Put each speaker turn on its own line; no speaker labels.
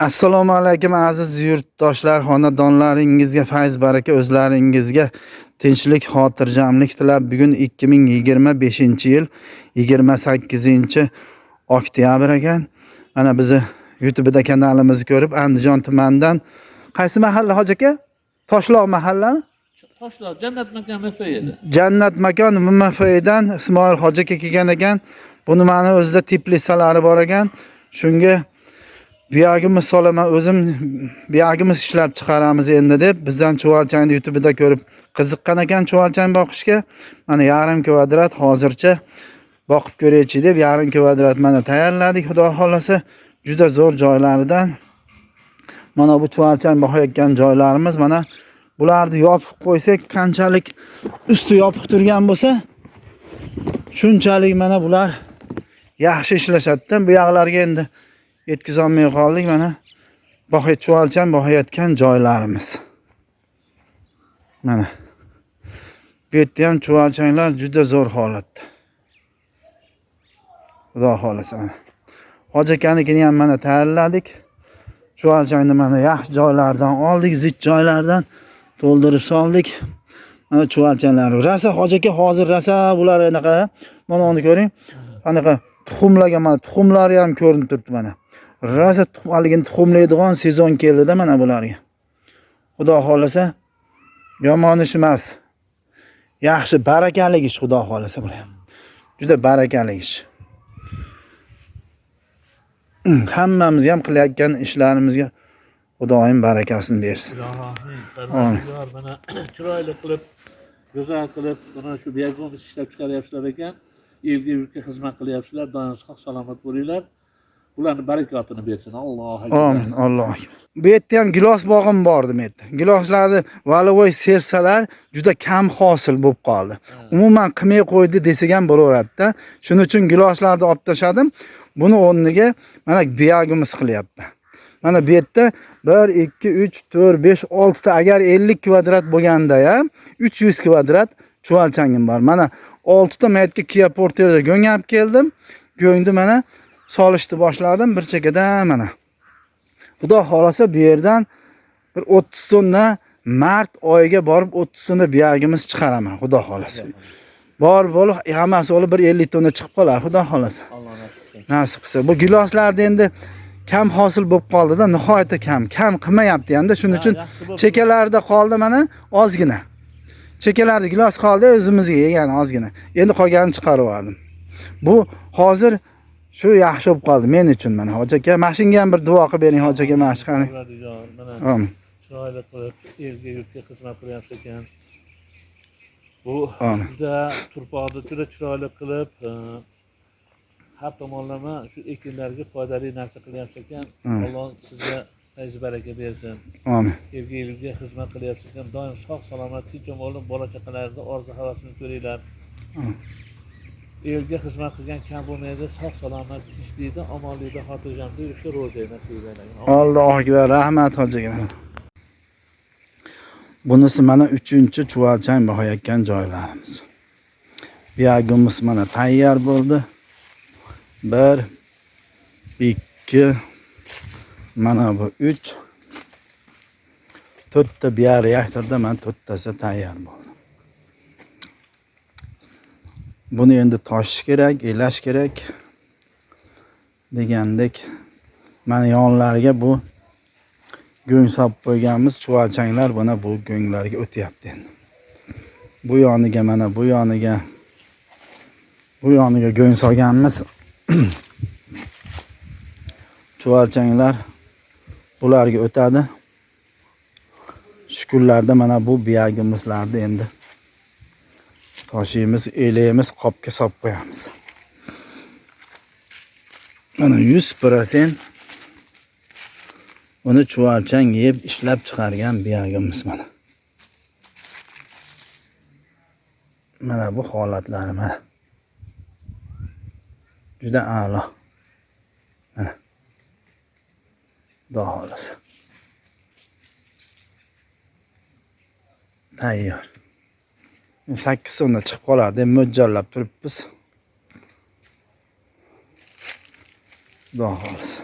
Assalomu alaykum aziz yurtdoshlar, xonadonlaringizga fayz baraka, o'zlaringizga tinchlik, xotirjamlik tilab, bugun 2025-yil 28-oktyabr ekan. Mana bizni YouTube'da kanalimizni ko'rib, Andijon tumanidan qaysi mahalla hoji aka? Toshloq mahallami?
Toshloq Jannat makon MFI'da.
Jannat makon MFI'dan Ismoil hoji aka kelgan ekan. Buni mana o'zida teplisalari bor ekan. Shunga buyogimiz solaman, o'zim buyogimiz ishlab chiqaramiz endi deb bizdan chuvalchangni YouTube'da ko'rib qiziqqan ekan chuvalchang boqishga. Mana yarim kvadrat hozircha boqib ko'raychi deb yarim kvadrat mana tayyorladik. Xudo xolasa juda zo'r joylaridan. Mana bu chuvalchang boqayotgan joylarimiz, mana bularni yopib qo'ysak, qanchalik usti yopiq turgan bo'lsa, shunchalik mana bular yaxshi ishlashadi. Bu yoqlarga endi yetkazolmay qoldik. Mana chuvalchang boqayotgan joylarimiz. Mana bu yerda ham chuvalchanglar juda zo'r holatda. Xudo xolasa mana hoji akanikini ham mana tayyorladik. Chuvalchangni mana yaxshi joylardan oldik, zit joylardan to'ldirib soldik. Mana chuvalchanglar. Rasa hoji aka hozir rasa bular anaqa. Mana uni ko'ring. Anaqa tuxumlagan, mana tuxumlari ham ko'rinib turibdi mana. Rasa haligini tuxumlaydigan sezon keldi-da mana bularga. Xudo xolasa yomon ish emas. Yaxshi, barakali ish, xudo xolasa bular. Juda barakali ish. Hammamiz ham qilayotgan ishlarimizga Xudoyim barakasini bersin.
Mana chiroyli qilib, go'zal qilib, mana shu buyogimiz ishlab chiqaryapsizlar ekan. Elga yurtga xizmat qilyapsizlar. Doim sog' salomat bo'linglar. Ularning barakotini bersin. Alloh akbar.
Amin. Alloh. Bu yerda ham gilos bog'im bor edi men. Giloslarni valovoy sersalar juda kam hosil bo'lib qoldi. Umuman qilmay qo'ydi desak ham bo'laveradi-da. Shuning uchun giloslarni olib tashladim. Buni o'rniga mana biyogimiz qilyapman. Mana bu yerda 1 2 3 4 5 6 ta, agar 50 kvadrat bo'lganda ham 300 kvadrat chuvalchangim bor. Mana 6 ta maytga Kia Porterda go'ng olib keldim. Go'ngni mana solishni boshladim bir chekkadan mana. Xudo xolasa bu yerdan bir 30 tonna mart oyiga borib 30 tonna biyogimiz chiqaraman, xudo xolasa. Bor bo'lib hammasi olib bir 50 tonna chiqib qolar, xudo xolasa. Nasib qilsa. Bu giloslarda endi kam hosil bo'lib qoldi-da, nihoyatda kam qilmayapti hamda, shuning uchun chekalarda qoldi mana ozgina. Chekalarda gilos qoldi, o'zimizga yegan ozgina. Endi qolganini chiqarib yubordim. Bu hozir shu yaxshi bo'lib qoldi men uchun mana hoji aka. Mashinga ham bir duo qilib bering hoji aka, mashqani.
Mana chiroyli qilib elga yurtga xizmat qilyapsiz ekan. Bu juda turpoqni juda chiroyli qilib har tomonlama shu ekinlarga foydali narsa qilyapsiz ekan. Alloh sizga fayz baraka bersin.
Amin.
Elga yurtga xizmat qilyapsiz ekan. Doim sog' salomat, tinch bo'lib, bola chaqalarni orzu havasini ko'ringlar. Elga xizmat qilgan kam bo'lmaydi, sog' salomat, tinchlikda, omonlikda, xotirjamda yurishga ro'za nasib etsin.
Alloh akbar, rahmat hoji aka. Bunisi mana 3-chuvalchang boqayotgan joylarimiz. Biyogimiz mana tayyor bo'ldi. 1 2 mana bu 3 4 ta biya reaktorda mana 4 tasi tayyor bo'ldi. Buni endi toshish kerak, elash kerak degandek mana yonlariga bu go'ng solib qo'yganmiz. Chuvalchanglar buni bu go'nglarga o'tyapti endi. Bu yoniga mana bu yoniga go'ng solganmiz. Chuvalchanglar bularga o'tadi. Shu kunlarda mana bu biyogimizlarni endi toshimiz, elaymiz, qopga solib qo'yamiz. Mana 100% uni chuvalchang yeb ishlab chiqargan biyogimiz mana. Mana bu holatlari mana. Juda a'lo. Mana. Xudo xolasa. Tayyor. 8 tonna chiqib qoladi deb mo'ljallab turibmiz. Xudo xolasa.